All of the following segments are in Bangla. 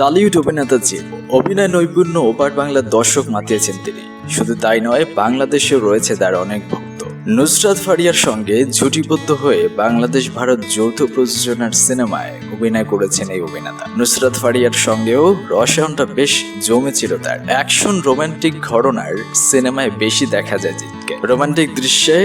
টলিউড অভিনেতা জিৎ অভিনয় নৈপুণ্য ওপার বাংলার দর্শক মাতিয়েছেন তিনি। শুধু তাই নয়, বাংলাদেশেও রয়েছে তার অনেক ভক্ত। নুসরাত ফারিয়ার সঙ্গে জুটিবদ্ধ হয়ে বাংলাদেশ ভারত যৌথ প্রযোজনার সিনেমায় অভিনয় করেছেন এই অভিনেতা। নুসরাত ফারিয়ার সঙ্গেও রসায়নটা বেশ জমেছিল তার। অ্যাকশন রোমান্টিক ঘটনার সিনেমায় বেশি দেখা যায় জিৎকে। রোমান্টিক দৃশ্যে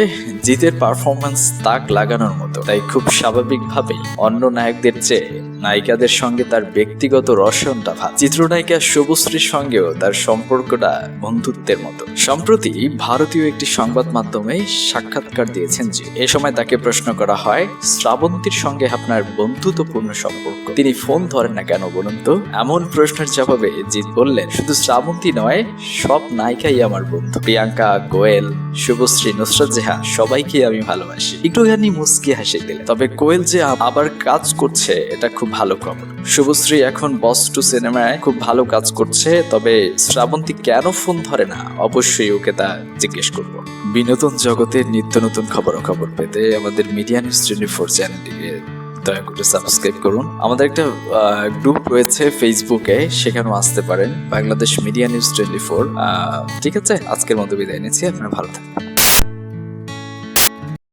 জিতের পারফরমেন্স তাক লাগানোর মতো, তাই খুব স্বাভাবিকভাবেই অন্য নায়কদের চেয়ে নায়িকাদের সঙ্গে তার ব্যক্তিগত রসায়নটা ভালো। চিত্রনায়িকা শুভশ্রীর সঙ্গেও তার সম্পর্কটা বন্ধুত্বের মতো। সম্প্রতি ভারতীয় একটি সংবাদ মাধ্যমে সাক্ষাৎকার দিয়েছেন জিৎ। এ সময় তাকে প্রশ্ন করা হয়, শ্রাবন্তীর সঙ্গে আপনার বন্ধুত্বপূর্ণ সম্পর্ক, তিনি ফোন ধরেন না কেন বলুন তো? এমন প্রশ্নের জবাবে জিৎ বললেন, শুধু শ্রাবন্তী নয়, সব নায়িকাই আমার বন্ধু। প্রিয়াঙ্কা, কোয়েল, শুভশ্রী, নুসরাত জাহান সবাইকে আমি ভালোবাসি। একটুখানি মুস্কি হাসি দিলেন। তবে কোয়েল যে আবার কাজ করছে এটা খুব ভালো খবর। শুভশ্রী এখন বস 2 সিনেমায় খুব ভালো কাজ করছে। তবে শ্রাবন্তী কেন ফোন ধরে না, অবশ্যই ওকে তা জিজ্ঞেস করব। বিনোদন জগতের নিত্য নতুন খবর পেতে আমাদের মিডিয়া নিউজ 24 চ্যানেলটিকে দয়া করে সাবস্ক্রাইব করুন। আমাদের একটা গ্রুপ রয়েছে ফেসবুকে, সেখানেও আসতে পারেন, বাংলাদেশ মিডিয়া নিউজ 24। ঠিক আছে, আজকের মতো বিদায় নিচ্ছি। আপনারা ভালো থাকবেন।